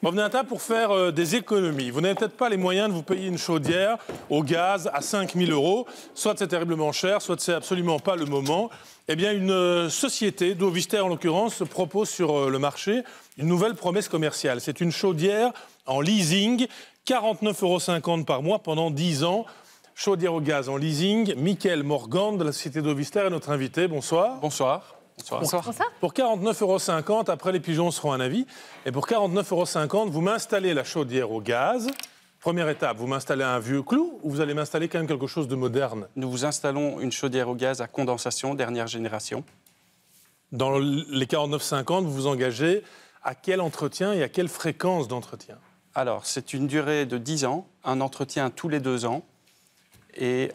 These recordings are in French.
Bon, venez à table pour faire des économies. Vous n'avez peut-être pas les moyens de vous payer une chaudière au gaz à 5 000 €. Soit c'est terriblement cher, soit c'est absolument pas le moment. Eh bien, une société, Dovister en l'occurrence, se propose sur le marché une nouvelle promesse commerciale. C'est une chaudière en leasing, 49,50 € par mois pendant 10 ans. Chaudière au gaz en leasing. Mickaël Morgan de la société Dovister est notre invité. Bonsoir. Bonsoir. Bonsoir. Pour 49,50 €, après les pigeons seront un avis, et pour 49,50 €, vous m'installez la chaudière au gaz. Première étape, vous m'installez un vieux clou ou vous allez m'installer quand même quelque chose de moderne? Nous vous installons une chaudière au gaz à condensation, dernière génération. Dans les 49,50, vous vous engagez à quel entretien et à quelle fréquence d'entretien? Alors, c'est une durée de 10 ans, un entretien tous les 2 ans. Et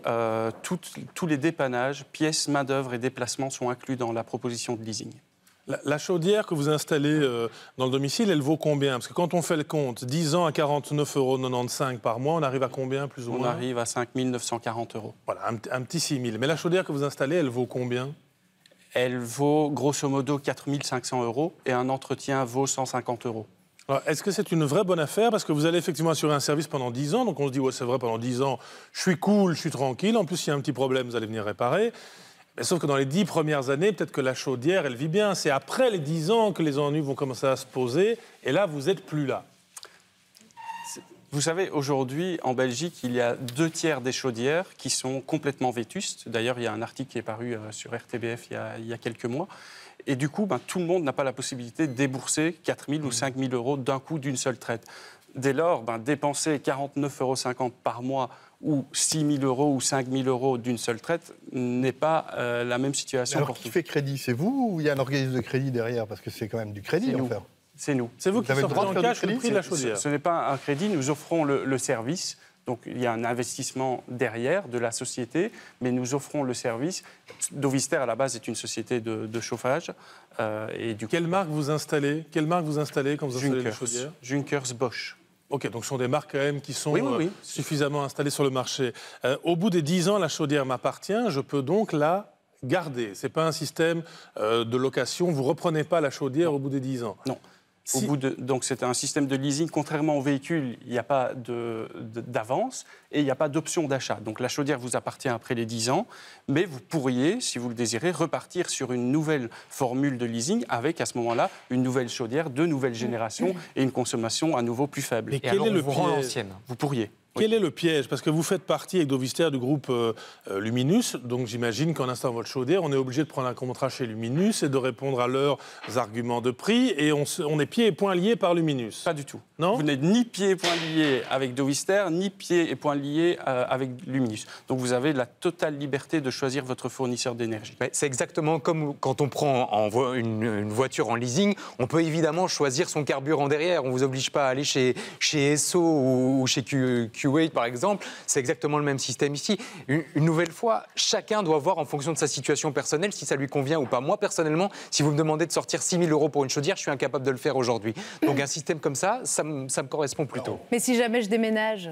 tous les dépannages, pièces, main-d'œuvre et déplacements sont inclus dans la proposition de leasing. La chaudière que vous installez dans le domicile, elle vaut combien? Parce que quand on fait le compte, 10 ans à 49,95 € par mois, on arrive à combien plus ou moins? On arrive à 5 940 €. Voilà, un petit 6 000. Mais la chaudière que vous installez, elle vaut combien? Elle vaut grosso modo 4 500 € et un entretien vaut 150 €. Alors, est-ce que c'est une vraie bonne affaire? Parce que vous allez effectivement assurer un service pendant 10 ans. Donc on se dit, ouais, c'est vrai, pendant 10 ans, je suis cool, je suis tranquille. En plus, s'il y a un petit problème, vous allez venir réparer. Mais sauf que dans les 10 premières années, peut-être que la chaudière, elle vit bien. C'est après les 10 ans que les ennuis vont commencer à se poser. Et là, vous n'êtes plus là. Vous savez, aujourd'hui, en Belgique, il y a 2/3 des chaudières qui sont complètement vétustes. D'ailleurs, il y a un article qui est paru sur RTBF il y a quelques mois. Et du coup, tout le monde n'a pas la possibilité de débourser 4 000 ou 5 000 € d'un coup d'une seule traite. Dès lors, dépenser 49,50 € par mois ou 6 000 € ou 5 000 € d'une seule traite n'est pas la même situation. Alors, qui fait crédit? C'est vous ou il y a un organisme de crédit derrière? Parce que c'est quand même du crédit, en fait. C'est nous. C'est vous qui avez le droit sortez de en faire du cash le crédit? prix de la chaudière. Ce n'est pas un crédit, nous offrons le service. Donc, il y a un investissement derrière de la société, mais nous offrons le service. Dovister, à la base, est une société de chauffage. Quelle marque vous installez? Quelle marque vous installez quand vous installez les chaudières? Junkers, Bosch. Ok, donc ce sont des marques quand même qui sont Oui. suffisamment installées sur le marché. Au bout des 10 ans, la chaudière m'appartient, je peux donc la garder. Ce n'est pas un système de location, vous ne reprenez pas la chaudière au bout des 10 ans. Non. Donc c'est un système de leasing. Contrairement au véhicule, il n'y a pas d'avance et il n'y a pas d'option d'achat. Donc la chaudière vous appartient après les 10 ans, mais vous pourriez, si vous le désirez, repartir sur une nouvelle formule de leasing avec à ce moment-là une nouvelle chaudière de nouvelle génération et une consommation à nouveau plus faible. Mais quel est le piège? Vous pourriez. Quel est le piège? Parce que vous faites partie avec Dovister du groupe Luminus, donc j'imagine qu'en installant votre chaudière, on est obligé de prendre un contrat chez Luminus et de répondre à leurs arguments de prix, et on est pieds et poings liés par Luminus. Pas du tout. Non? Vous n'êtes ni pieds et poings liés avec Dovister, ni pieds et poings liés avec Luminus. Donc vous avez la totale liberté de choisir votre fournisseur d'énergie. C'est exactement comme quand on prend une voiture en leasing, on peut évidemment choisir son carburant derrière. On ne vous oblige pas à aller chez Esso ou chez Kuwait, par exemple. C'est exactement le même système ici. Une nouvelle fois, chacun doit voir en fonction de sa situation personnelle si ça lui convient ou pas. Moi, personnellement, si vous me demandez de sortir 6 000 € pour une chaudière, je suis incapable de le faire aujourd'hui. Donc un système comme ça me correspond plutôt. Mais si jamais je déménage,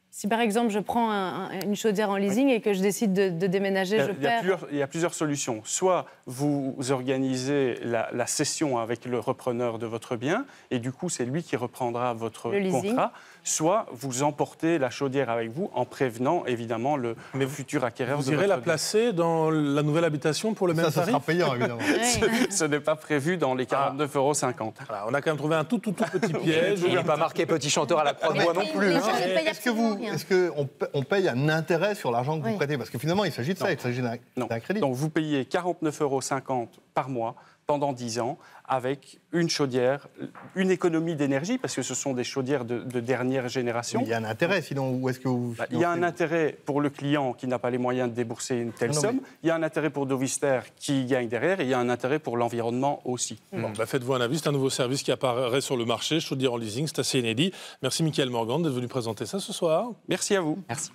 si par exemple je prends une chaudière en leasing et que je décide de déménager, je perds... Il y a plusieurs solutions. Soit vous organisez la cession avec le repreneur de votre bien, et du coup c'est lui qui reprendra votre contrat. Soit vous emportez la chaudière avec vous en prévenant évidemment le futur acquéreur de votre bien. Vous irez la placer dans la nouvelle habitation pour le même tarif? Ça sera payant, évidemment. Ce n'est pas prévu dans les 49,50 €. Voilà, on a quand même trouvé un tout petit piège. Il n'est pas marqué petit chanteur à la croix de bois non plus. Est-ce qu'on paye un intérêt sur l'argent que vous prêtez? Parce que finalement, il s'agit de ça, il s'agit d'un crédit. Donc vous payez 49,50 € par mois pendant 10 ans avec une chaudière, une économie d'énergie, parce que ce sont des chaudières de dernière génération. Mais il y a un intérêt, sinon où est-ce que vous... Il y a un intérêt pour le client qui n'a pas les moyens de débourser une telle somme. Il y a un intérêt pour Dovister qui gagne derrière, et il y a un intérêt pour l'environnement aussi. Bon, faites-vous un avis, c'est un nouveau service qui apparaît sur le marché, chaudière en leasing, c'est assez inédit. Merci Mickaël Morgan d'être venu présenter ça ce soir. Merci à vous. Merci.